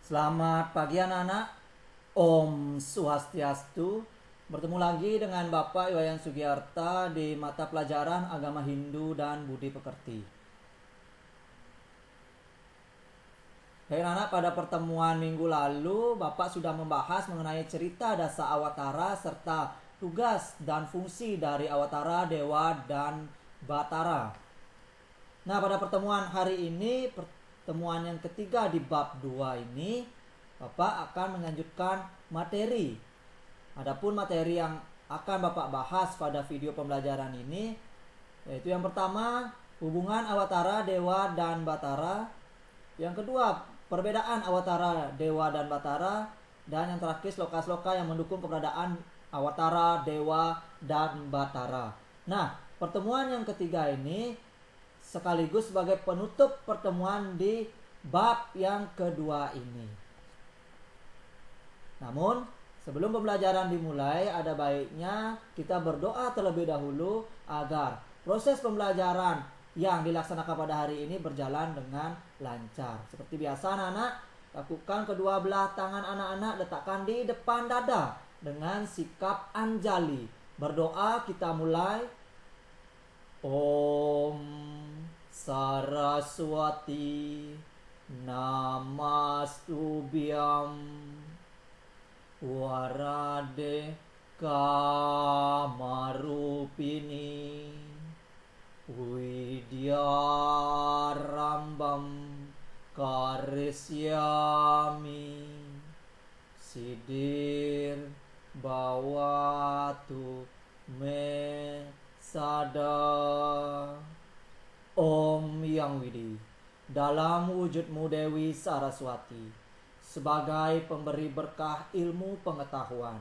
Selamat pagi anak-anak. Om Swastiastu. Bertemu lagi dengan Bapak Iwayan Sugiarta di mata pelajaran Agama Hindu dan Budi Pekerti. Baik anak, pada pertemuan minggu lalu Bapak sudah membahas mengenai cerita Dasa Awatara serta tugas dan fungsi dari Awatara, Dewa, dan Batara. Nah, pada pertemuan hari ini, pertemuan yang ketiga di bab 2 ini, Bapak akan melanjutkan materi. Adapun materi yang akan Bapak bahas pada video pembelajaran ini, yaitu yang pertama, hubungan Awatara, Dewa, dan Batara. Yang kedua, perbedaan Awatara, Dewa, dan Batara. Dan yang terakhir, sloka-sloka yang mendukung keberadaan Awatara, Dewa, dan Batara. Nah, pertemuan yang ketiga ini sekaligus sebagai penutup pertemuan di bab yang kedua ini. Namun, sebelum pembelajaran dimulai, ada baiknya kita berdoa terlebih dahulu agar proses pembelajaran yang dilaksanakan pada hari ini berjalan dengan lancar. Seperti biasa anak-anak, lakukan kedua belah tangan anak-anak letakkan di depan dada dengan sikap anjali. Berdoa, kita mulai. Om Saraswati Namastubhyam Warade Kamarupini Widyarambam Karisyami Sidir Bawatu Me Sada. Om Yang Widi, dalam wujudmu Dewi Saraswati, sebagai pemberi berkah ilmu pengetahuan,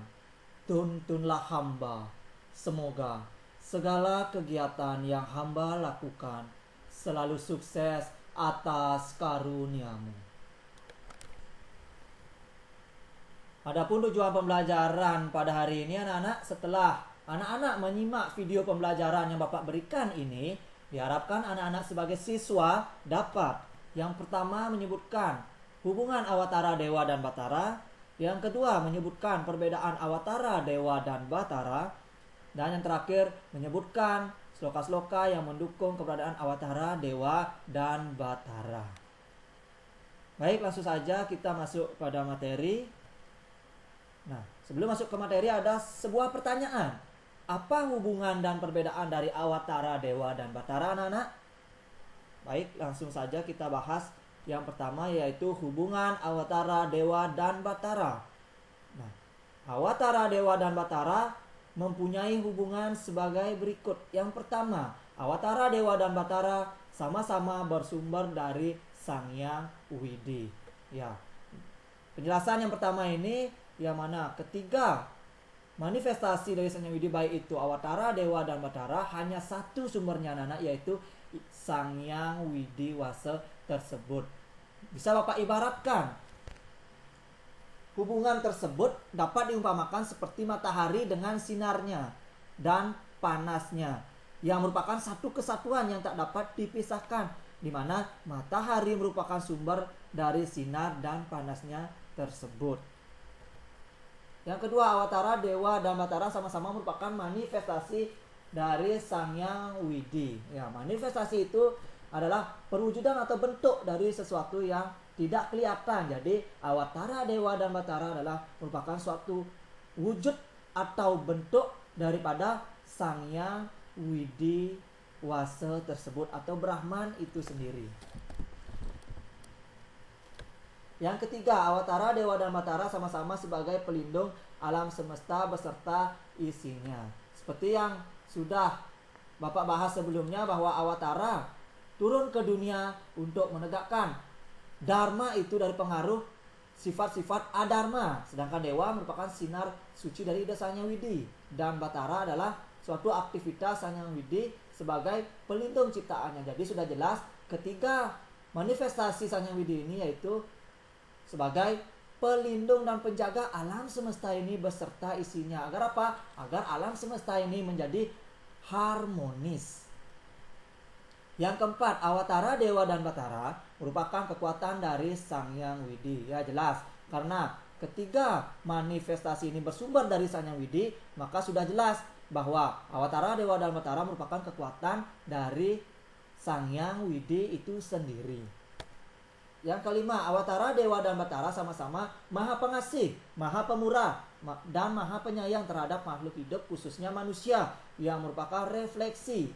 tuntunlah hamba. Semoga segala kegiatan yang hamba lakukan selalu sukses atas karuniamu. Adapun tujuan pembelajaran pada hari ini anak-anak, setelah anak-anak menyimak video pembelajaran yang Bapak berikan ini, diharapkan anak-anak sebagai siswa dapat yang pertama menyebutkan hubungan Awatara, Dewa, dan Batara. Yang kedua menyebutkan perbedaan Awatara, Dewa, dan Batara. Dan yang terakhir menyebutkan sloka-sloka yang mendukung keberadaan Awatara, Dewa, dan Batara. Baik, langsung saja kita masuk pada materi. Nah, sebelum masuk ke materi ada sebuah pertanyaan. Apa hubungan dan perbedaan dari Awatara, Dewa, dan Batara anak-anak? Baik, langsung saja kita bahas yang pertama, yaitu hubungan Awatara, Dewa, dan Batara. Nah, Awatara, Dewa, dan Batara mempunyai hubungan sebagai berikut. Yang pertama, Awatara, Dewa, dan Batara sama-sama bersumber dari Sang Hyang Widi. Ya, penjelasan yang pertama ini yang mana ketiga manifestasi dari Sang Hyang Widi, baik itu Awatara, Dewa, dan Batara, hanya satu sumbernya anak-anak, yaitu Sang Hyang Widi Wasa tersebut. Bisa Bapak ibaratkan hubungan tersebut dapat diumpamakan seperti matahari dengan sinarnya dan panasnya, yang merupakan satu kesatuan yang tak dapat dipisahkan, di mana matahari merupakan sumber dari sinar dan panasnya tersebut. Yang kedua, Awatara, Dewa, dan Batara sama-sama merupakan manifestasi dari Sang Hyang Widi. Ya, manifestasi itu adalah perwujudan atau bentuk dari sesuatu yang tidak kelihatan. Jadi, Awatara, Dewa, dan Batara adalah merupakan suatu wujud atau bentuk daripada Sang Hyang Widi Wasa tersebut atau Brahman itu sendiri. Yang ketiga, Awatara, Dewa, dan Batara sama-sama sebagai pelindung alam semesta beserta isinya. Seperti yang sudah Bapak bahas sebelumnya, bahwa Awatara turun ke dunia untuk menegakkan Dharma itu dari pengaruh sifat-sifat adharma. Sedangkan Dewa merupakan sinar suci dari Sang Hyang Widi. Dan Batara adalah suatu aktivitas Sang Hyang Widi sebagai pelindung ciptaannya. Jadi sudah jelas ketiga manifestasi Sang Hyang Widi ini yaitu sebagai pelindung dan penjaga alam semesta ini beserta isinya. Agar apa? Agar alam semesta ini menjadi harmonis. Yang keempat, Awatara, Dewa, dan Batara merupakan kekuatan dari Sang Hyang Widi. Ya jelas, karena ketiga manifestasi ini bersumber dari Sang Hyang Widi, maka sudah jelas bahwa Awatara, Dewa, dan Batara merupakan kekuatan dari Sang Hyang Widi itu sendiri. Yang kelima, Awatara, Dewa, dan Batara sama-sama Maha Pengasih, Maha Pemurah, dan Maha Penyayang terhadap makhluk hidup, khususnya manusia, yang merupakan refleksi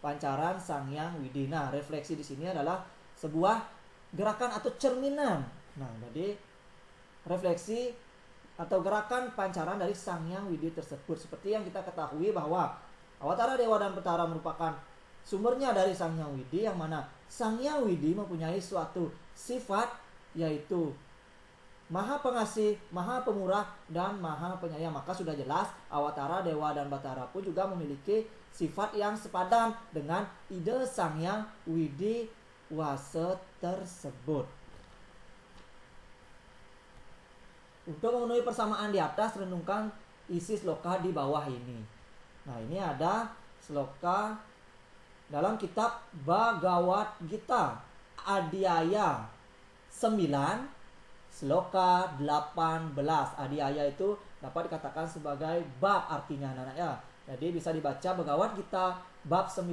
pancaran Sang Hyang Widi. Nah, refleksi di sini adalah sebuah gerakan atau cerminan. Nah, jadi refleksi atau gerakan pancaran dari Sang Hyang Widi tersebut. Seperti yang kita ketahui bahwa Awatara, Dewa, dan Batara merupakan sumbernya dari Sang Hyang Widi, yang mana Sang Hyang Widi mempunyai suatu sifat yaitu Maha Pengasih, Maha Pemurah, dan Maha Penyayang. Maka sudah jelas Awatara, Dewa, dan Batara pun juga memiliki sifat yang sepadan dengan ide Sang Hyang Widi Wase tersebut. Untuk memenuhi persamaan di atas, renungkan isi sloka di bawah ini. Nah, ini ada sloka dalam kitab Bhagavad Gita Adhyaya 9 sloka 18. Adhyaya itu dapat dikatakan sebagai bab artinya anak-anak ya. Jadi bisa dibaca Bhagavad Gita bab 9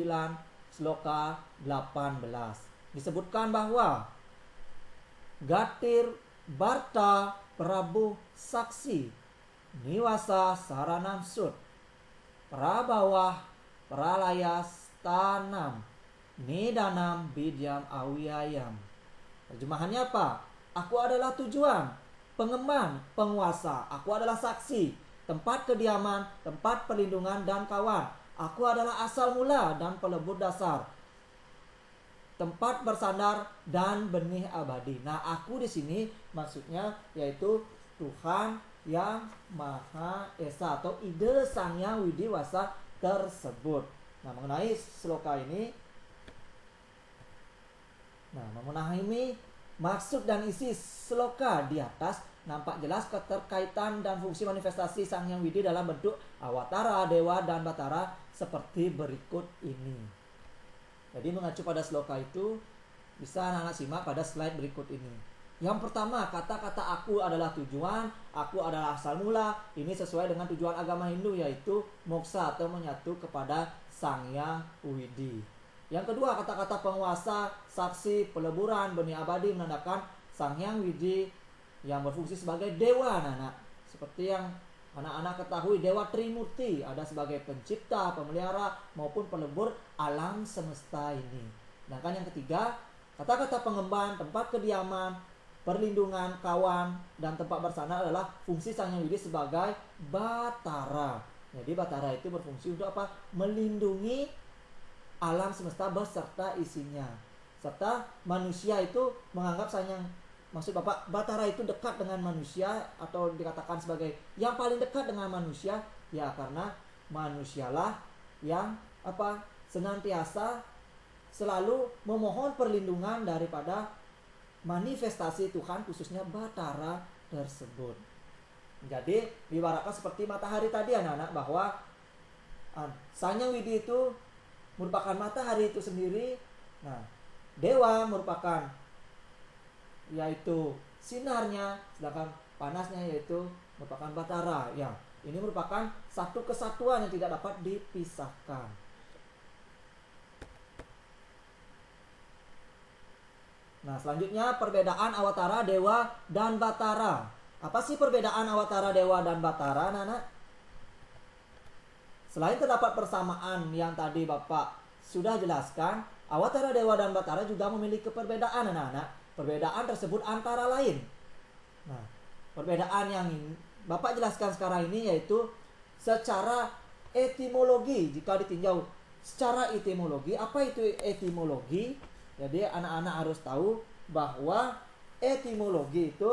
sloka 18. Disebutkan bahwa Gatir Barta Prabu Saksi Niwasa Saranam Sud Prabawah Pralaya Stanam Nidanam Bidyam Awiyayam. Terjemahannya apa? Aku adalah tujuan, pengemban, penguasa. Aku adalah saksi, tempat kediaman, tempat perlindungan, dan kawan. Aku adalah asal mula dan pelebur dasar, tempat bersandar dan benih abadi. Nah, aku di sini maksudnya yaitu Tuhan yang Maha Esa atau ide Sang Hyang Widi Wasa tersebut. Nah, mengenai sloka ini, memahami maksud dan isi sloka di atas, nampak jelas keterkaitan dan fungsi manifestasi Sang Hyang Widi dalam bentuk Awatara, Dewa, dan Batara seperti berikut ini. Jadi mengacu pada sloka itu bisa anak-anak simak pada slide berikut ini. Yang pertama, kata-kata aku adalah tujuan, aku adalah asal mula. Ini sesuai dengan tujuan agama Hindu, yaitu moksa atau menyatu kepada Sang Hyang Widi. Yang kedua, kata-kata penguasa, saksi, peleburan, benih abadi menandakan Sang Hyang Widi yang berfungsi sebagai dewa anak-anak. Seperti yang anak-anak ketahui, Dewa Trimurti ada sebagai pencipta, pemelihara, maupun pelebur alam semesta ini. Sedangkan yang ketiga, kata-kata pengemban, tempat kediaman, perlindungan, kawan, dan tempat bersandar adalah fungsi Sang Hyang Widi sebagai Batara. Jadi Batara itu berfungsi untuk apa? Melindungi alam semesta beserta isinya. Serta manusia itu menganggap Sang Hyang, maksud Bapak, Batara itu dekat dengan manusia atau dikatakan sebagai yang paling dekat dengan manusia, ya karena manusialah yang apa? Senantiasa selalu memohon perlindungan daripada manifestasi Tuhan, khususnya Batara tersebut. Jadi diibaratkan seperti matahari tadi anak-anak, bahwa Sang Hyang Widi itu merupakan matahari itu sendiri. Nah, dewa merupakan yaitu sinarnya, sedangkan panasnya yaitu merupakan Batara. Ya, ini merupakan satu kesatuan yang tidak dapat dipisahkan. Nah, selanjutnya perbedaan Awatara, Dewa, dan Batara. Apa sih perbedaan Awatara, Dewa, dan Batara, anak-anak? Selain terdapat persamaan yang tadi Bapak sudah jelaskan, Awatara, Dewa, dan Batara juga memiliki perbedaan anak-anak. Perbedaan tersebut antara lain. Nah, perbedaan yang Bapak jelaskan sekarang ini yaitu secara etimologi. Jika ditinjau secara etimologi, apa itu etimologi? Jadi anak-anak harus tahu bahwa etimologi itu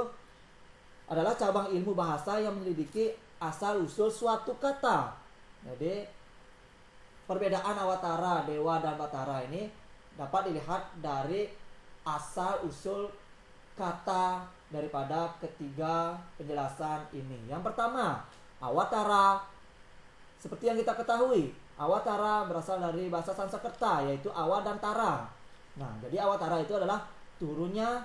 adalah cabang ilmu bahasa yang menyelidiki asal-usul suatu kata. Jadi perbedaan Awatara, Dewa, dan Batara ini dapat dilihat dari asal-usul kata daripada ketiga penjelasan ini. Yang pertama, Awatara, seperti yang kita ketahui, Awatara berasal dari bahasa Sanskerta, yaitu awa dan tara. Nah, jadi awatara itu adalah turunnya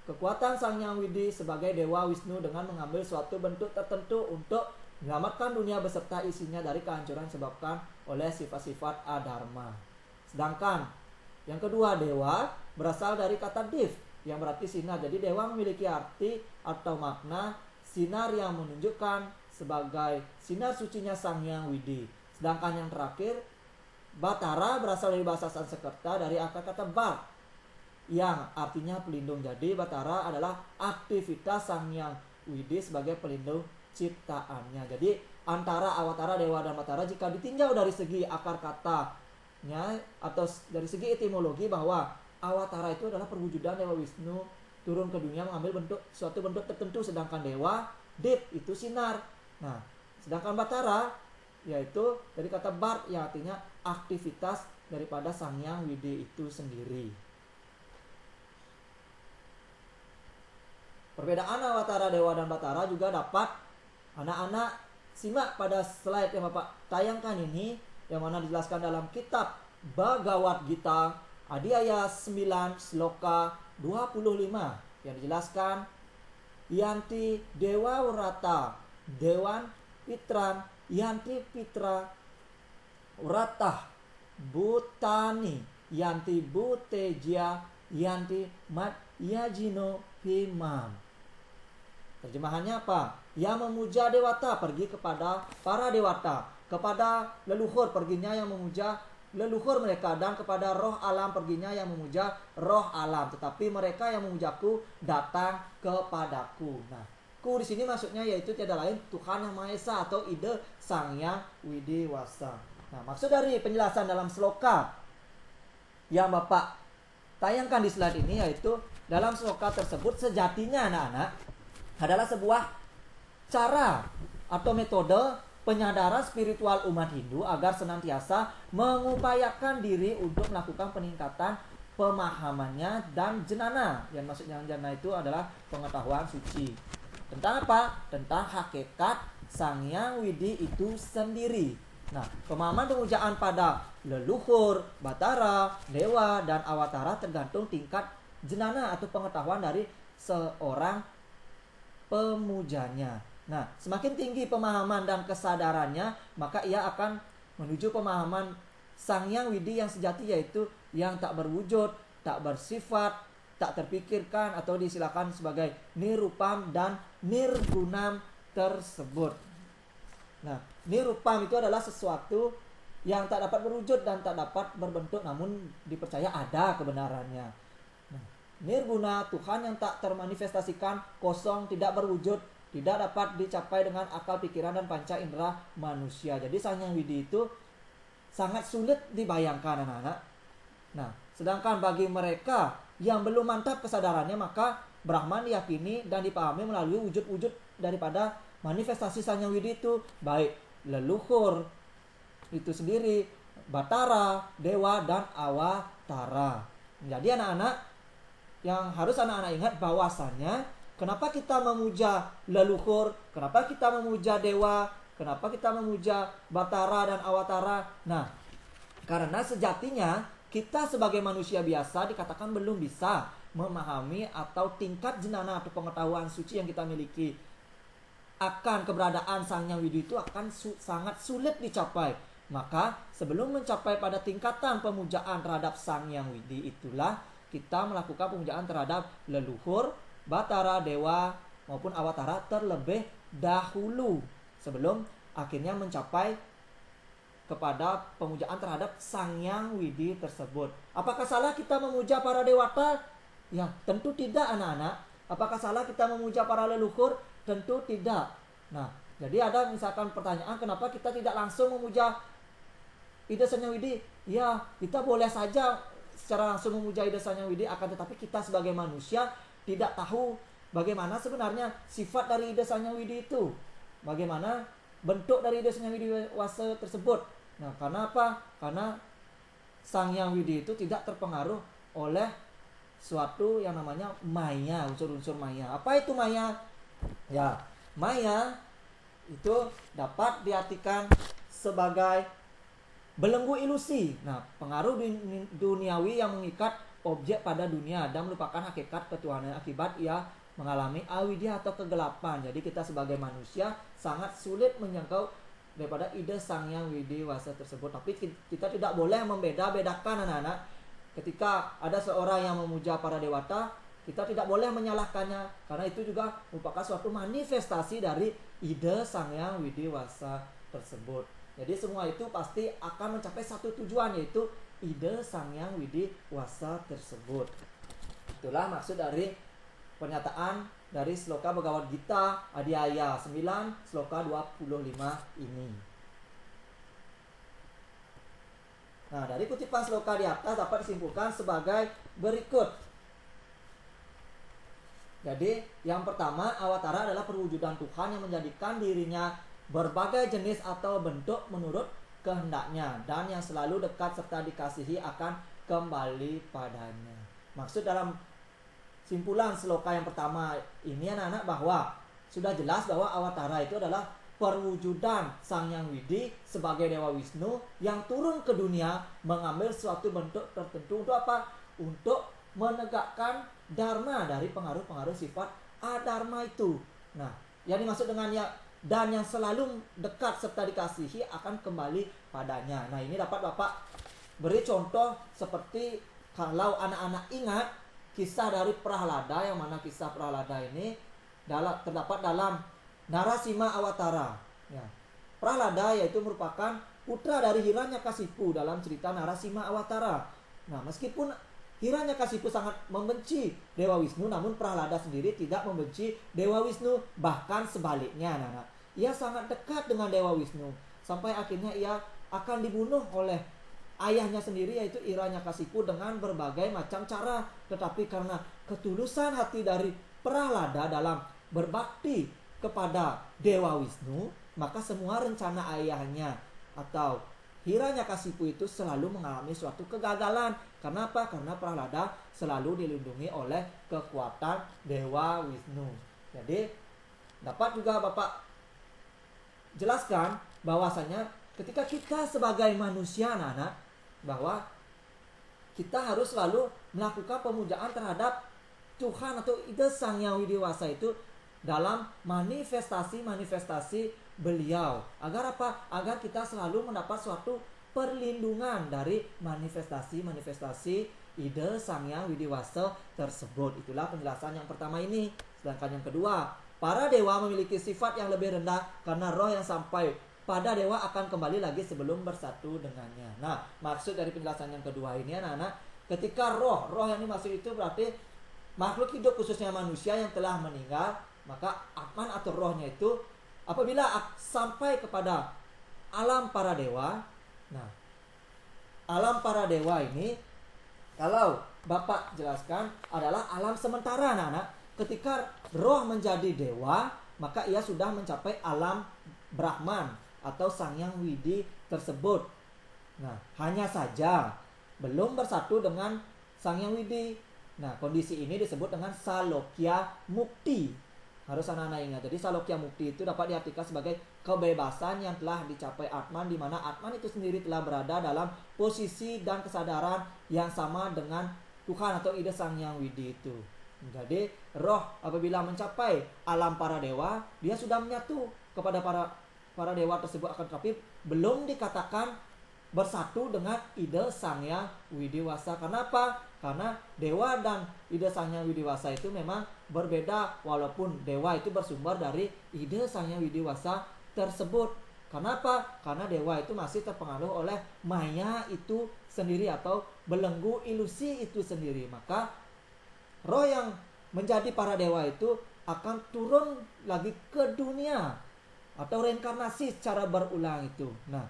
kekuatan Sang Hyang Widi sebagai Dewa Wisnu dengan mengambil suatu bentuk tertentu untuk menyelamatkan dunia beserta isinya dari kehancuran disebabkan oleh sifat-sifat adharma. Sedangkan yang kedua, dewa berasal dari kata div yang berarti sinar. Jadi dewa memiliki arti atau makna sinar yang menunjukkan sebagai sinar sucinya Sang Hyang Widi. Sedangkan yang terakhir, Batara berasal dari bahasa Sanskerta dari akar kata bar yang artinya pelindung. Jadi Batara adalah aktivitas Sang Hyang Widi sebagai pelindung ciptaannya. Jadi antara awatara, dewa, dan batara jika ditinjau dari segi akar katanya atau dari segi etimologi, bahwa awatara itu adalah perwujudan Dewa Wisnu turun ke dunia mengambil suatu bentuk tertentu, sedangkan dewa dip itu sinar. Nah, sedangkan batara yaitu dari kata bar yang artinya aktivitas daripada Sang Hyang Widi itu sendiri. Perbedaan awatara, dewa, dan batara juga dapat anak-anak simak pada slide yang Bapak tayangkan ini, yang mana dijelaskan dalam kitab Bhagavad Gita Adhyaya 9 Sloka 25 yang dijelaskan, Yanti Dewa Wrata Dewan Pitran Yanti Pitra Uratah Bhutani Yanti Bhuteja Yanti Mat Yajino Himam. Terjemahannya apa? Yang memuja dewata pergi kepada para dewata, kepada leluhur perginya yang memuja leluhur mereka, dan kepada roh alam perginya yang memuja roh alam. Tetapi mereka yang memujaku datang kepadaku. Nah, ku di sini maksudnya yaitu tiada lain Tuhan Yang Maha Esa atau ide Sang Hyang Widi Wasa. Nah, maksud dari penjelasan dalam sloka yang Bapak tayangkan di slide ini, yaitu dalam sloka tersebut sejatinya anak-anak adalah sebuah cara atau metode penyadaran spiritual umat Hindu agar senantiasa mengupayakan diri untuk melakukan peningkatan pemahamannya dan jenana. Yang maksudnya jenana itu adalah pengetahuan suci. Tentang apa? Tentang hakikat Sang Hyang Widi itu sendiri. Nah, pemahaman pemujaan pada leluhur, batara, dewa, dan awatara tergantung tingkat jenana atau pengetahuan dari seorang pemujanya. Nah, semakin tinggi pemahaman dan kesadarannya, maka ia akan menuju pemahaman Sang Hyang Widi yang sejati, yaitu yang tak berwujud, tak bersifat, tak terpikirkan, atau disilakan sebagai nirupam dan nirgunam tersebut. Nah, nirupam itu adalah sesuatu yang tak dapat berwujud dan tak dapat berbentuk, namun dipercaya ada kebenarannya. Nah, nirguna, Tuhan yang tak termanifestasikan, kosong, tidak berwujud, tidak dapat dicapai dengan akal, pikiran, dan panca indera manusia. Jadi Sang Hyang Widi itu sangat sulit dibayangkan anak-anak. Nah, sedangkan bagi mereka yang belum mantap kesadarannya, maka Brahman diyakini dan dipahami melalui wujud-wujud daripada manifestasi Sang Hyang Widi itu, baik leluhur itu sendiri, batara, dewa, dan awatara. Jadi anak-anak, yang harus anak-anak ingat bahwasannya kenapa kita memuja leluhur, kenapa kita memuja dewa, kenapa kita memuja batara dan awatara. Nah, karena sejatinya kita sebagai manusia biasa dikatakan belum bisa memahami atau tingkat jenana atau pengetahuan suci yang kita miliki akan keberadaan Sang Hyang Widi itu akan sangat sulit dicapai. Maka sebelum mencapai pada tingkatan pemujaan terhadap Sang Hyang Widi, itulah kita melakukan pemujaan terhadap leluhur, batara, dewa maupun awatara terlebih dahulu sebelum akhirnya mencapai kepada pemujaan terhadap Sang Hyang Widi tersebut. Apakah salah kita memuja para dewata? Ya, tentu tidak anak-anak. Apakah salah kita memuja para leluhur? Tentu tidak. Nah, jadi ada misalkan pertanyaan, kenapa kita tidak langsung memuja ide Sang Hyang Widi? Ya, kita boleh saja secara langsung memuja ide Sang Hyang Widi, akan tetapi kita sebagai manusia tidak tahu bagaimana sebenarnya sifat dari ide Sang Hyang Widi itu. Bagaimana bentuk dari ide Sang Hyang Widi Wasa tersebut. Nah, karena apa? Karena Sang Hyang Widi itu tidak terpengaruh oleh suatu yang namanya maya, unsur-unsur maya. Apa itu maya? Ya, maya itu dapat diartikan sebagai belenggu ilusi. Nah, pengaruh duniawi yang mengikat objek pada dunia dan melupakan hakikat ketuhanan akibat ia mengalami awidya atau kegelapan. Jadi kita sebagai manusia sangat sulit menjangkau daripada ide Sang Yang Widiwasa tersebut. Tapi kita tidak boleh membeda-bedakan anak-anak. Ketika ada seorang yang memuja para dewata, kita tidak boleh menyalahkannya, karena itu juga merupakan suatu manifestasi dari ide Sang Yang Widiwasa tersebut. Jadi semua itu pasti akan mencapai satu tujuan, yaitu ide Sang Yang Widiwasa tersebut. Itulah maksud dari pernyataan dari Sloka Bhagavad Gita Adhyaya 9 Sloka 25 ini. Nah, dari kutipan sloka di atas dapat disimpulkan sebagai berikut. Jadi, yang pertama, awatara adalah perwujudan Tuhan yang menjadikan dirinya berbagai jenis atau bentuk menurut kehendaknya, dan yang selalu dekat serta dikasihi akan kembali padanya. Maksud dalam simpulan sloka yang pertama ini anak-anak bahwa sudah jelas bahwa awatara itu adalah perwujudan Sang Yang Widi sebagai Dewa Wisnu yang turun ke dunia mengambil suatu bentuk tertentu untuk apa? Untuk menegakkan dharma dari pengaruh-pengaruh sifat adharma itu. Nah, yang dimaksud dengan dan yang selalu dekat serta dikasihi akan kembali padanya. Nah, ini dapat Bapak beri contoh seperti kalau anak-anak ingat kisah dari Prahlada, yang mana kisah Prahlada ini terdapat dalam Narasima Awatara. Ya. Prahlada yaitu merupakan putra dari Hiranyakasipu dalam cerita Narasima Awatara. Nah, meskipun Hiranyakasipu sangat membenci Dewa Wisnu, namun Prahlada sendiri tidak membenci Dewa Wisnu, bahkan sebaliknya, anak-anak. Ia sangat dekat dengan Dewa Wisnu sampai akhirnya ia akan dibunuh oleh ayahnya sendiri, yaitu Hiranyakasipu, dengan berbagai macam cara. Tetapi karena ketulusan hati dari Prahlada dalam berbakti kepada Dewa Wisnu, maka semua rencana ayahnya atau Hiranyakasipu itu selalu mengalami suatu kegagalan. Karena apa? Karena Prahlada selalu dilindungi oleh kekuatan Dewa Wisnu. Jadi dapat juga Bapak jelaskan bahwasanya ketika kita sebagai manusia anak-anak, bahwa kita harus selalu melakukan pemujaan terhadap Tuhan atau ide Sang Yang Widiwasa itu dalam manifestasi-manifestasi beliau. Agar apa? Agar kita selalu mendapat suatu perlindungan dari manifestasi-manifestasi ide Sang Yang Widiwasa tersebut. Itulah penjelasan yang pertama ini. Sedangkan yang kedua, para dewa memiliki sifat yang lebih rendah karena roh yang sampai pada dewa akan kembali lagi sebelum bersatu dengannya. Nah, maksud dari penjelasan yang kedua ini anak-anak, ketika roh yang dimaksud itu berarti makhluk hidup khususnya manusia yang telah meninggal, maka atman atau rohnya itu apabila sampai kepada alam para dewa. Nah, alam para dewa ini kalau Bapak jelaskan adalah alam sementara anak-anak. Ketika roh menjadi dewa, maka ia sudah mencapai alam Brahman atau Sang Yang Widi tersebut. Nah, hanya saja belum bersatu dengan Sang Yang Widi. Nah, kondisi ini disebut dengan Salokya Mukti. Harus anak-anak ingat. Jadi Salokya Mukti itu dapat diartikan sebagai kebebasan yang telah dicapai Atman, di mana Atman itu sendiri telah berada dalam posisi dan kesadaran yang sama dengan Tuhan atau ide Sang Yang Widi itu. Jadi roh apabila mencapai alam para dewa, dia sudah menyatu kepada para dewa tersebut, akan tetapi belum dikatakan bersatu dengan ide Sang Yang Widiwasa. Kenapa? Karena dewa dan ide Sang Yang Widiwasa itu memang berbeda, walaupun dewa itu bersumber dari ide Sang Yang Widiwasa tersebut. Kenapa? Karena dewa itu masih terpengaruh oleh maya itu sendiri atau belenggu ilusi itu sendiri. Maka roh yang menjadi para dewa itu akan turun lagi ke dunia atau reinkarnasi secara berulang itu. Nah,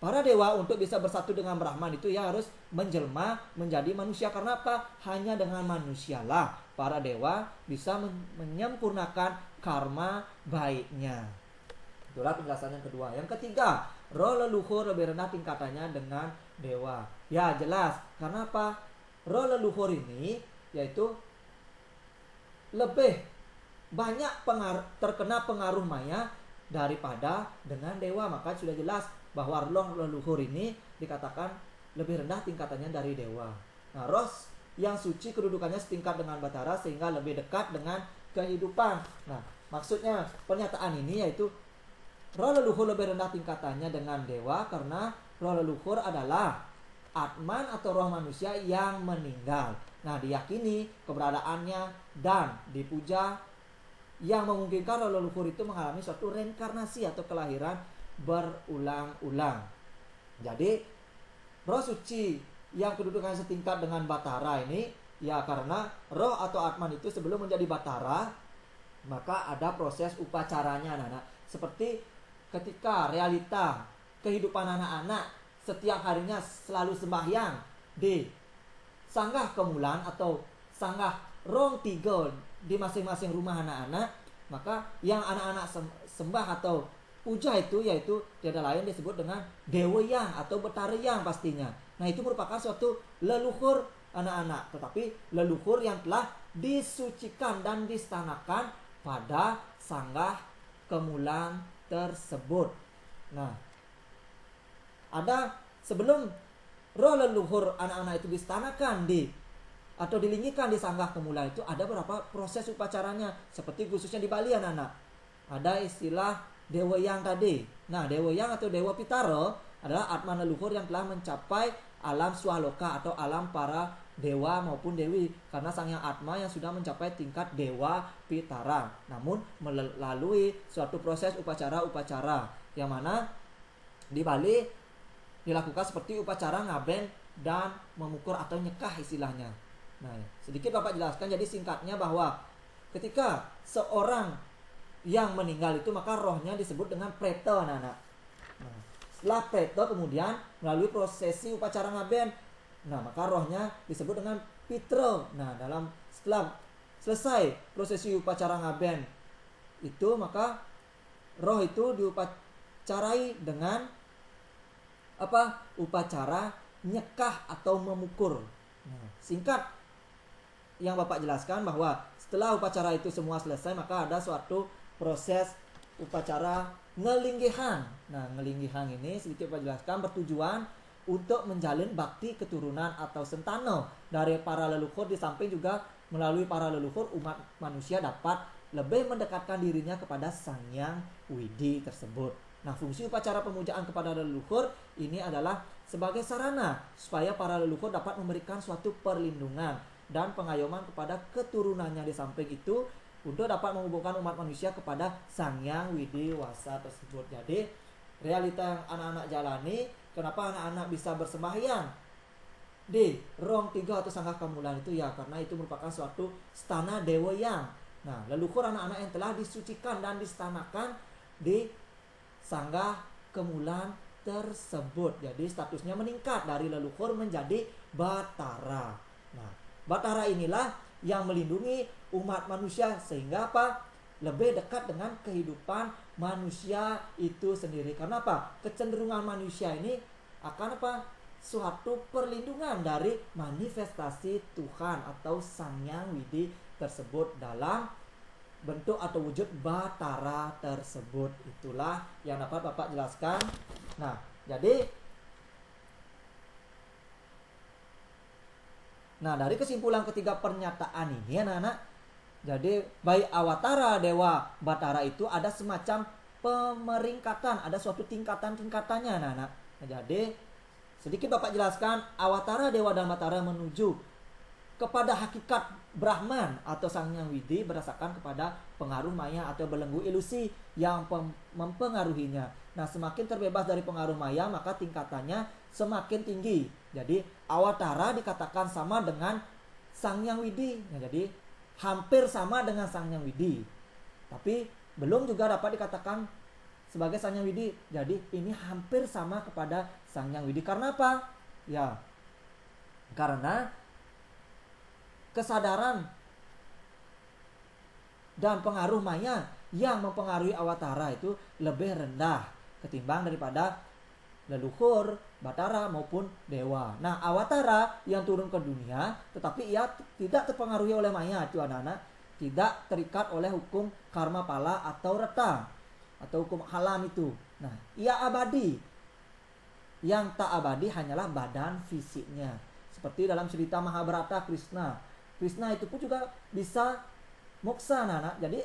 para dewa untuk bisa bersatu dengan Brahman itu ya harus menjelma menjadi manusia. Karena apa? Hanya dengan manusialah para dewa bisa menyempurnakan karma baiknya. Itulah penjelasan yang kedua. Yang ketiga, roh leluhur lebih rendah tingkatannya dengan dewa. Ya jelas. Karena apa? Roh leluhur ini yaitu lebih banyak terkena pengaruh maya daripada dengan dewa. Maka sudah jelas bahwa roh leluhur ini dikatakan lebih rendah tingkatannya dari dewa. Nah, roh yang suci kedudukannya setingkat dengan Bahtara sehingga lebih dekat dengan kehidupan. Nah, maksudnya pernyataan ini yaitu roh leluhur lebih rendah tingkatannya dengan dewa karena roh leluhur adalah Atman atau roh manusia yang meninggal. Nah, diyakini keberadaannya dan dipuja yang memungkinkan roh leluhur itu mengalami suatu reinkarnasi atau kelahiran berulang-ulang. Jadi, roh suci yang kedudukannya setingkat dengan Bahtara ini ya karena roh atau Atman itu sebelum menjadi Bahtara maka ada proses upacaranya anak-anak. Seperti ketika realita kehidupan anak-anak setiap harinya selalu sembahyang di sanggah kemulan atau sanggah rong tiga di masing-masing rumah anak-anak, maka yang anak-anak sembah atau puja itu yaitu tiada lain disebut dengan Dewa Yang atau Bahtara Yang pastinya. Nah, itu merupakan suatu leluhur anak-anak, tetapi leluhur yang telah disucikan dan distanakan pada sanggah kemulan tersebut. Nah, ada sebelum roh leluhur anak-anak itu distanakan atau dilinggikan di sanggah kemulan itu ada beberapa proses upacaranya, seperti khususnya di Bali anak-anak. Ada istilah Dewa Yang tadi. Nah, Dewa Yang atau Dewa Pitara adalah atman leluhur yang telah mencapai alam swaloka atau alam para dewa maupun dewi, karena sang yang atma yang sudah mencapai tingkat dewa pitara, namun melalui suatu proses upacara-upacara yang mana di Bali dilakukan seperti upacara ngaben dan memukul atau nyekah istilahnya. Nah, sedikit Bapak jelaskan. Jadi singkatnya bahwa ketika seorang yang meninggal itu maka rohnya disebut dengan preta anak-anak. Nah, setelah preta kemudian melalui prosesi upacara ngaben, nah maka rohnya disebut dengan pitra. Nah, setelah selesai prosesi upacara ngaben itu maka roh itu diupacarai dengan upacara nyekah atau memukur. Nah, singkat yang Bapak jelaskan bahwa setelah upacara itu semua selesai maka ada suatu proses upacara ngelinggihan. Nah, ngelinggihan ini sedikit Bapak jelaskan bertujuan untuk menjalin bakti keturunan atau sentana dari para leluhur, di samping juga melalui para leluhur umat manusia dapat lebih mendekatkan dirinya kepada Sang Hyang Widi tersebut. Nah, fungsi upacara pemujaan kepada leluhur ini adalah sebagai sarana supaya para leluhur dapat memberikan suatu perlindungan dan pengayoman kepada keturunannya, di samping itu untuk dapat menghubungkan umat manusia kepada Sang Hyang Widi Wasa tersebut. Jadi, realita yang anak-anak jalani, kenapa anak-anak bisa bersembahyang di rong tiga atau sanggah kemulan itu ya karena itu merupakan suatu stana Dewa Yang. Nah, leluhur anak-anak yang telah disucikan dan distanakan di sanggah kemulan tersebut. Jadi statusnya meningkat dari leluhur menjadi Bahtara. Nah, Bahtara inilah yang melindungi umat manusia sehingga lebih dekat dengan kehidupan manusia itu sendiri. Karena kecenderungan manusia ini akan suatu perlindungan dari manifestasi Tuhan atau Sang Hyang Widi tersebut dalam bentuk atau wujud Bahtara tersebut. Itulah yang dapat Bapak jelaskan. Nah, jadi dari kesimpulan ketiga pernyataan ini anak-anak, jadi baik Awatara Dewa Bahtara itu ada semacam pemeringkatan, ada suatu tingkatan-tingkatannya anak-anak. Nah, jadi sedikit Bapak jelaskan, Awatara Dewa dan Bahtara menuju kepada hakikat Brahman atau Sang Hyang Widi berdasarkan kepada pengaruh maya atau belenggu ilusi yang mempengaruhinya. Nah, semakin terbebas dari pengaruh maya maka tingkatannya semakin tinggi. Jadi Awatara dikatakan sama dengan Sang Hyang Widi. Nah, jadi hampir sama dengan Sang Hyang Widi, tapi belum juga dapat dikatakan sebagai Sang Hyang Widi. Jadi ini hampir sama kepada Sang Hyang Widi. Karena apa? Ya, karena kesadaran dan pengaruh maya yang mempengaruhi Awatara itu lebih rendah ketimbang daripada leluhur, Bahtara maupun dewa. Nah, Awatara yang turun ke dunia tetapi ia tidak terpengaruhi oleh maya itu anak-anak, tidak terikat oleh hukum karma pala atau reta atau hukum halam itu. Nah, ia abadi yang tak abadi hanyalah badan fisiknya. Seperti dalam cerita Mahabharata Krishna. Krishna itu pun juga bisa moksa anak-anak. Jadi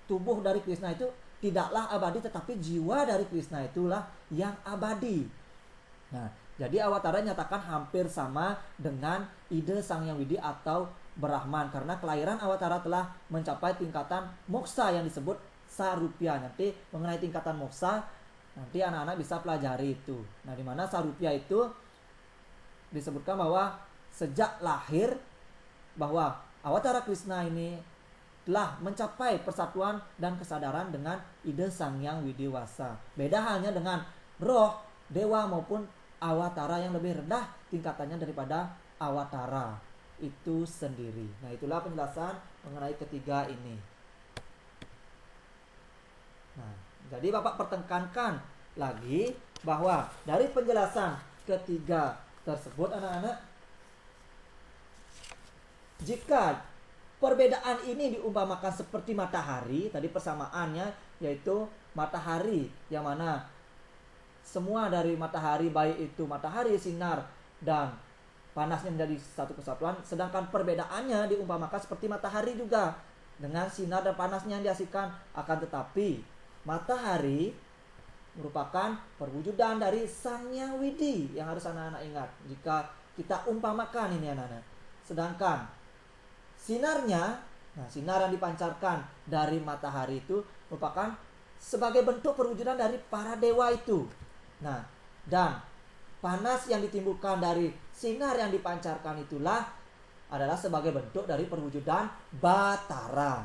tubuh dari Krishna itu tidaklah abadi, tetapi jiwa dari Krishna itulah yang abadi. Nah, jadi Awatara nyatakan hampir sama dengan ide Sang Hyang Widi atau Brahman, karena kelahiran Awatara telah mencapai tingkatan moksa yang disebut Sarupya. Nanti mengenai tingkatan moksa nanti anak-anak bisa pelajari itu. Nah, di mana Sarupya itu disebutkan bahwa sejak lahir bahwa Awatara Krishna ini telah mencapai persatuan dan kesadaran dengan ide Sang Hyang Widiwasa. Beda hanya dengan roh, dewa maupun Awatara yang lebih rendah tingkatannya daripada Awatara itu sendiri. Nah, itulah penjelasan mengenai ketiga ini. Nah, jadi Bapak pertekankan lagi bahwa dari penjelasan ketiga tersebut anak-anak, jika perbedaan ini diumpamakan seperti matahari, tadi persamaannya yaitu matahari, yang mana semua dari matahari, baik itu matahari, sinar, dan panasnya menjadi satu kesatuan, sedangkan perbedaannya diumpamakan seperti matahari juga dengan sinar dan panasnya yang dihasilkan. Akan tetapi matahari merupakan perwujudan dari Sang Hyang Widi yang harus anak-anak ingat jika kita umpamakan ini anak-anak. Sedangkan sinarnya, nah sinar yang dipancarkan dari matahari itu merupakan sebagai bentuk perwujudan dari para dewa itu. Nah, dan panas yang ditimbulkan dari sinar yang dipancarkan itulah adalah sebagai bentuk dari perwujudan Batara.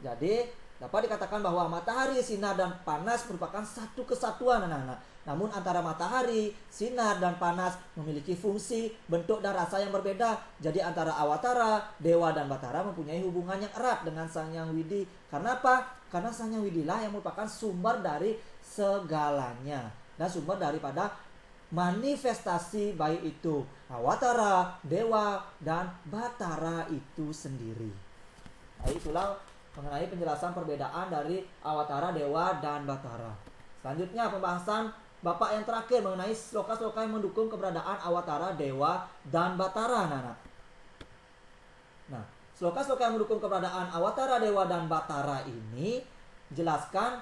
Jadi dapat dikatakan bahwa matahari, sinar, dan panas merupakan satu kesatuan anak-anak. Namun antara matahari, sinar, dan panas memiliki fungsi, bentuk, dan rasa yang berbeda. Jadi antara Awatara, Dewa, dan Batara mempunyai hubungan yang erat dengan Sang Hyang Widi. Karena apa? Karena Sang Hyang Widi lah yang merupakan sumber dari segalanya. Dan sumber daripada manifestasi baik itu Awatara, Dewa, dan Batara itu sendiri. Nah, itulah mengenai penjelasan perbedaan dari Awatara, Dewa, dan Batara. Selanjutnya pembahasan Bapak yang terakhir mengenai sloka-sloka yang mendukung keberadaan Awatara, Dewa, dan Batara, anak-anak. Nah, sloka-sloka yang mendukung keberadaan Awatara, Dewa, dan Batara ini dijelaskan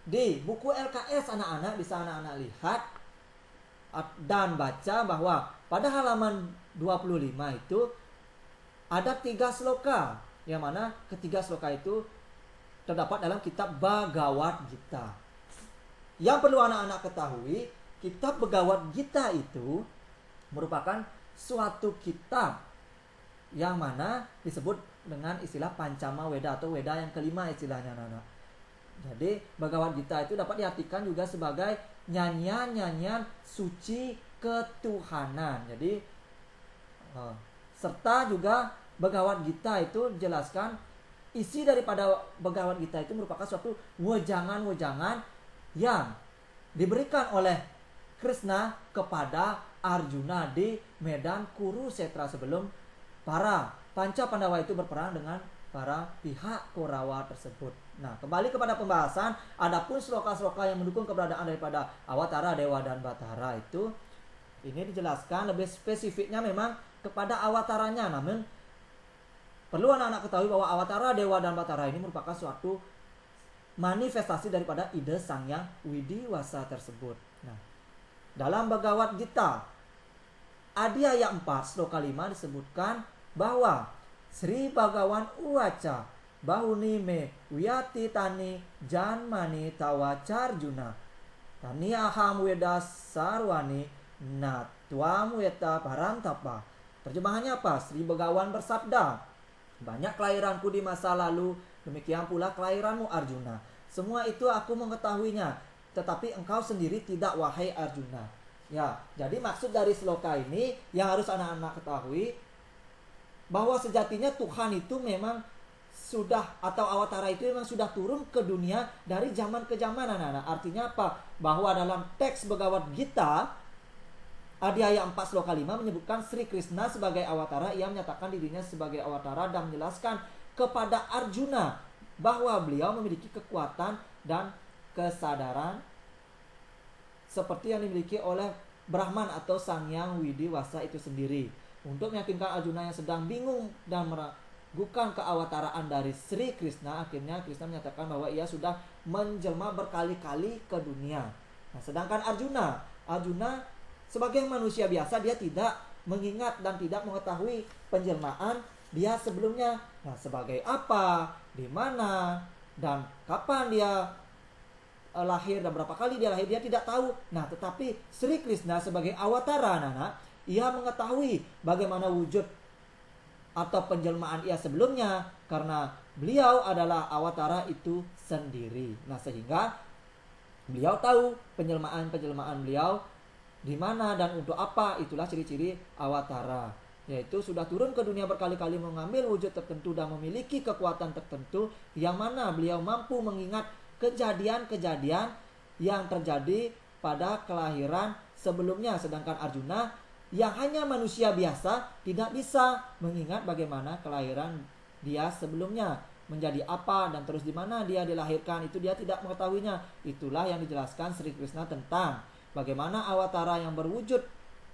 di buku LKS anak-anak. Bisa anak-anak lihat dan baca bahwa pada halaman 25 itu ada 3 sloka, yang mana ketiga sloka itu terdapat dalam kitab Bhagavad Gita. Yang perlu anak-anak ketahui, kitab Bhagavad Gita itu merupakan suatu kitab yang mana disebut dengan istilah Pancama Weda atau Weda yang kelima istilahnya anak-anak. Jadi Bhagavad Gita itu dapat diartikan juga sebagai nyanyian-nyanyian suci ketuhanan. Jadi serta juga Bhagavad Gita itu dijelaskan isi daripada Bhagavad Gita itu merupakan suatu wejangan-wejangan yang diberikan oleh Krishna kepada Arjuna di medan Kurukshetra sebelum para Panca Pandawa itu berperang dengan para pihak Korawa tersebut. Nah, kembali kepada pembahasan, adapun sloka-sloka yang mendukung keberadaan daripada Awatara, Dewa, dan Batara itu ini dijelaskan lebih spesifiknya memang kepada Awataranya. Namun perlu anak-anak ketahui bahwa Awatara, Dewa, dan Batara ini merupakan suatu manifestasi daripada ide Sang Hyang Widiwasa tersebut. Nah, dalam Bhagavad Gita Adhyaya 4 sloka 5 disebutkan bahwa Sri Bhagawan Uwaca Bahuni me Wiyati tani Janmani tawacarjuna Tani aham weda sarwani Natwam weta parantapa. Terjemahannya apa? Sri Bhagawan bersabda, banyak kelahiranku di masa lalu, demikian pula kelahiranmu Arjuna. Semua itu aku mengetahuinya, tetapi engkau sendiri tidak, wahai Arjuna. Ya, jadi maksud dari sloka ini yang harus anak-anak ketahui bahwa sejatinya Tuhan itu memang sudah, atau Awatara itu memang sudah turun ke dunia dari zaman ke zaman anak-anak. Artinya apa? Bahwa dalam teks Bhagavad Gita Adhyaya 4 sloka 5 menyebutkan Sri Krishna sebagai Awatara. Ia menyatakan dirinya sebagai Awatara dan menjelaskan kepada Arjuna bahwa beliau memiliki kekuatan dan kesadaran seperti yang dimiliki oleh Brahman atau Sang Hyang Widiwasa itu sendiri. Untuk meyakinkan Arjuna yang sedang bingung dan meragukan keawataraan dari Sri Krishna, akhirnya Krishna menyatakan bahwa ia sudah menjelma berkali-kali ke dunia. Nah, sedangkan Arjuna sebagai manusia biasa, dia tidak mengingat dan tidak mengetahui penjelmaan dia sebelumnya. Nah, sebagai apa, di mana, dan kapan dia lahir dan berapa kali dia lahir, dia tidak tahu. Nah, tetapi Sri Krishna sebagai awatara, anak-anak, ia mengetahui bagaimana wujud atau penjelmaan ia sebelumnya, karena beliau adalah awatara itu sendiri. Nah, sehingga beliau tahu penjelmaan beliau di mana dan untuk apa. Itulah ciri-ciri awatara, yaitu sudah turun ke dunia berkali-kali mengambil wujud tertentu dan memiliki kekuatan tertentu, yang mana beliau mampu mengingat kejadian-kejadian yang terjadi pada kelahiran sebelumnya. Sedangkan Arjuna yang hanya manusia biasa tidak bisa mengingat bagaimana kelahiran dia sebelumnya, menjadi apa dan terus di mana dia dilahirkan, itu dia tidak mengetahuinya. Itulah yang dijelaskan Sri Krishna tentang bagaimana awatara yang berwujud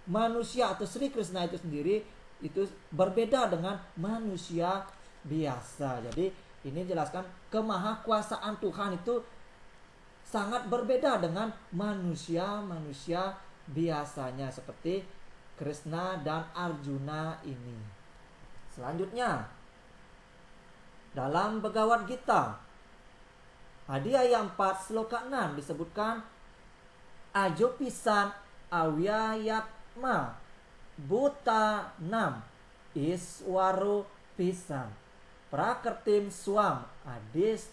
manusia atau Sri Krishna itu sendiri itu berbeda dengan manusia biasa. Jadi ini jelaskan kemahakuasaan Tuhan itu sangat berbeda dengan manusia biasanya seperti Krishna dan Arjuna ini. Selanjutnya, dalam Bhagavad Gita Adhyaya 4 sloka 6 disebutkan, ajo pisan awyayatma buta 6 iswaro pisan prakertim swam adis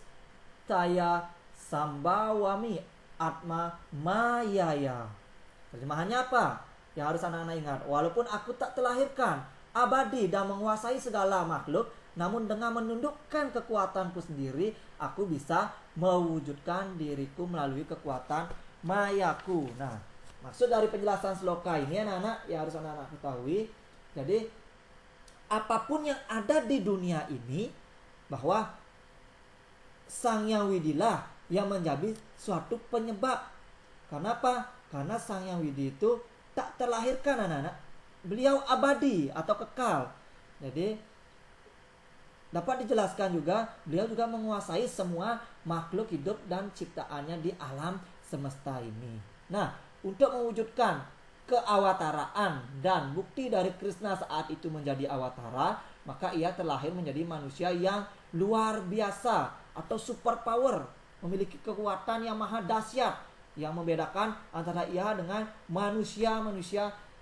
taya sambawami atma mayaya. Terjemahannya apa? Yang harus anak-anak ingat, walaupun aku tak terlahirkan, abadi dan menguasai segala makhluk, namun dengan menundukkan kekuatanku sendiri, aku bisa mewujudkan diriku melalui kekuatan mayaku. Nah, maksud dari penjelasan sloka ini anak-anak yang harus anak-anak ketahui, jadi apapun yang ada di dunia ini, bahwa Sang Hyang Widilah yang menjadi suatu penyebab. Kenapa? Karena Sang Hyang Widi itu tak terlahirkan anak-anak. Beliau abadi atau kekal. Jadi dapat dijelaskan juga, beliau juga menguasai semua makhluk hidup dan ciptaannya di alam semesta ini. Nah, untuk mewujudkan keawataraan dan bukti dari Krishna saat itu menjadi awatara, maka ia terlahir menjadi manusia yang luar biasa atau super power, memiliki kekuatan yang maha dahsyat yang membedakan antara ia dengan manusia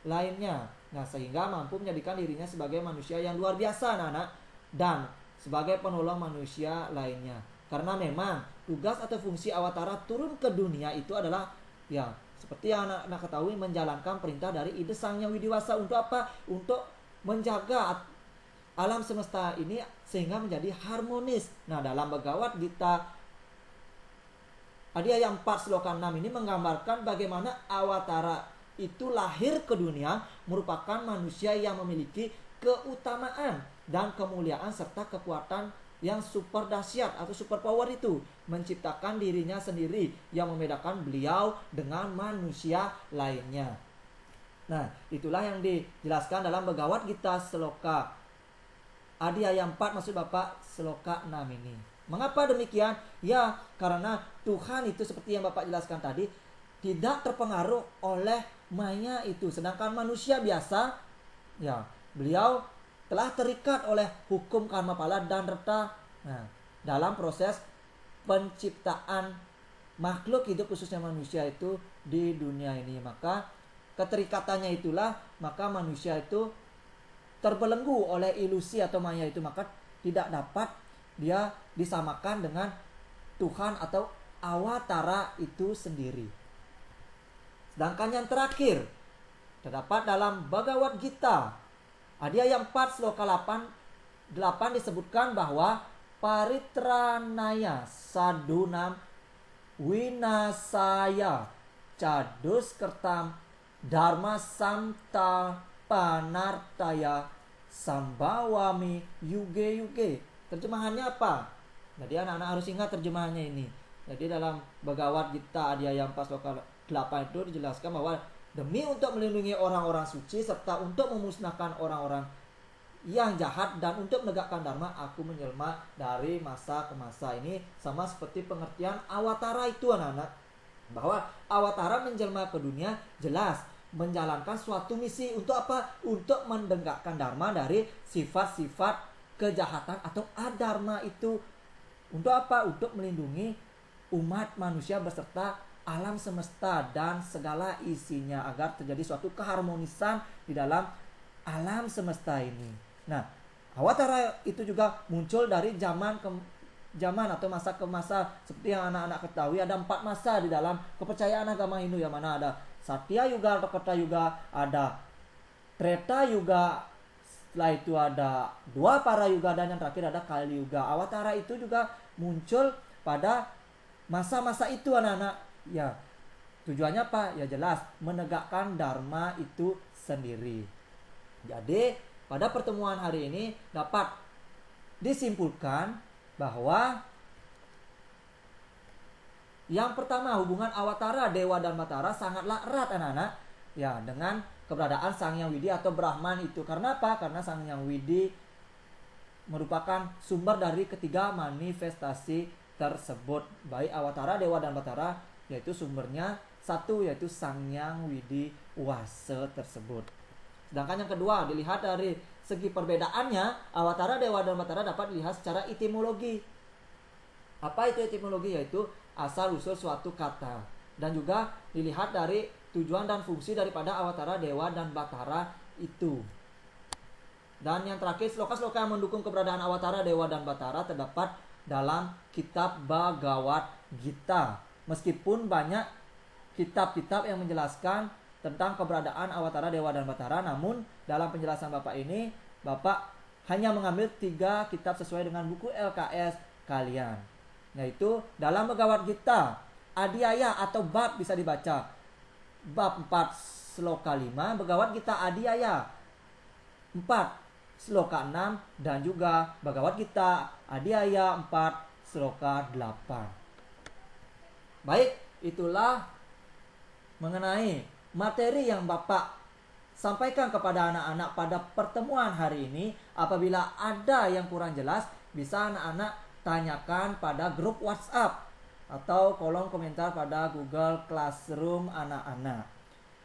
lainnya. Nah, sehingga mampu menjadikan dirinya sebagai manusia yang luar biasa anak-anak, dan sebagai penolong manusia lainnya. Karena memang tugas atau fungsi awatara turun ke dunia itu adalah, ya seperti yang anak-anak ketahui, menjalankan perintah dari Ide Sang Hyang Widiwasa. Untuk apa? Untuk menjaga alam semesta ini sehingga menjadi harmonis. Nah, dalam Bhagavad Gita Adhyaya 4 sloka 6 ini menggambarkan bagaimana awatara itu lahir ke dunia merupakan manusia yang memiliki keutamaan dan kemuliaan serta kekuatan yang super dahsyat atau super power, itu menciptakan dirinya sendiri yang membedakan beliau dengan manusia lainnya. Nah, itulah yang dijelaskan dalam Bhagavad Gita sloka Adhyaya 4 maksud Bapak sloka 6 ini. Mengapa demikian? Ya, karena Tuhan itu seperti yang Bapak jelaskan tadi, tidak terpengaruh oleh maya itu. Sedangkan manusia biasa, ya, beliau telah terikat oleh hukum karma pala dan reta. Nah, dalam proses penciptaan makhluk hidup khususnya manusia itu di dunia ini, maka keterikatannya itulah maka manusia itu terbelenggu oleh ilusi atau maya itu, maka tidak dapat dia disamakan dengan Tuhan atau awatara itu sendiri. Sedangkan yang terakhir terdapat dalam Bhagavad Gita Adhyaya 4 sloka 8 disebutkan bahwa paritranaya sadunam winasaya cadus kertam dharma samta panartaya sambawami yuge. Terjemahannya apa? Jadi anak-anak harus ingat terjemahannya ini. Jadi dalam Bhagavad Gita Adhyaya 4 sloka 8 itu dijelaskan bahwa demi untuk melindungi orang-orang suci serta untuk memusnahkan orang-orang yang jahat dan untuk menegakkan dharma, aku menjelma dari masa ke masa. Ini sama seperti pengertian awatara itu anak-anak, bahwa awatara menjelma ke dunia jelas menjalankan suatu misi untuk apa? Untuk menegakkan dharma dari sifat-sifat kejahatan atau adharma itu. Untuk apa? Untuk melindungi umat manusia beserta alam semesta dan segala isinya agar terjadi suatu keharmonisan di dalam alam semesta ini. Nah, awatara itu juga muncul dari zaman ke zaman atau masa ke masa. Seperti yang anak-anak ketahui, ada 4 masa di dalam kepercayaan agama Hindu, yang mana ada Satya Yuga atau Kata Yuga, ada Treta Yuga, setelah itu ada Dwapara Yuga, dan yang terakhir ada Kali Yuga. Awatara itu juga muncul pada masa-masa itu anak-anak. Ya, tujuannya apa? Ya jelas, menegakkan dharma itu sendiri. Jadi pada pertemuan hari ini dapat disimpulkan bahwa yang pertama, hubungan awatara, dewa dan batara sangatlah erat anak-anak, ya, dengan keberadaan Sang Hyang Widi atau Brahman itu. Karena apa? Karena Sang Hyang Widi merupakan sumber dari ketiga manifestasi tersebut. Baik awatara, dewa dan batara, yaitu sumbernya satu, yaitu Sang Hyang Widi Wase tersebut. Sedangkan yang kedua, dilihat dari segi perbedaannya, awatara, dewa dan batara dapat dilihat secara etimologi. Apa itu etimologi? Yaitu asal usul suatu kata. Dan juga dilihat dari tujuan dan fungsi daripada awatara, dewa dan batara itu. Dan yang terakhir, sloka-sloka yang mendukung keberadaan awatara, dewa dan batara terdapat dalam kitab Bhagavad Gita. Meskipun banyak kitab-kitab yang menjelaskan tentang keberadaan awatara, dewa dan batara, namun dalam penjelasan Bapak ini, Bapak hanya mengambil 3 kitab sesuai dengan buku LKS kalian. Yaitu dalam Bhagavad Gita, Adhyaya atau bab bisa dibaca bab 4 sloka 5, Bhagavad Gita Adhyaya 4 sloka 6, dan juga Bhagavad Gita Adhyaya 4 sloka 8. Baik, itulah mengenai materi yang Bapak sampaikan kepada anak-anak pada pertemuan hari ini. Apabila ada yang kurang jelas, bisa anak-anak tanyakan pada grup WhatsApp atau kolom komentar pada Google Classroom anak-anak.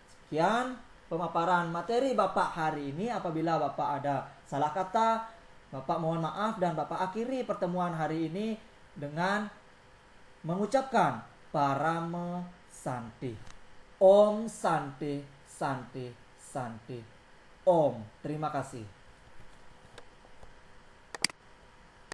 Sekian pemaparan materi Bapak hari ini. Apabila Bapak ada salah kata, Bapak mohon maaf, dan Bapak akhiri pertemuan hari ini dengan mengucapkan Parama Santi. Om Santi, Santi, Santi. Om. Terima kasih.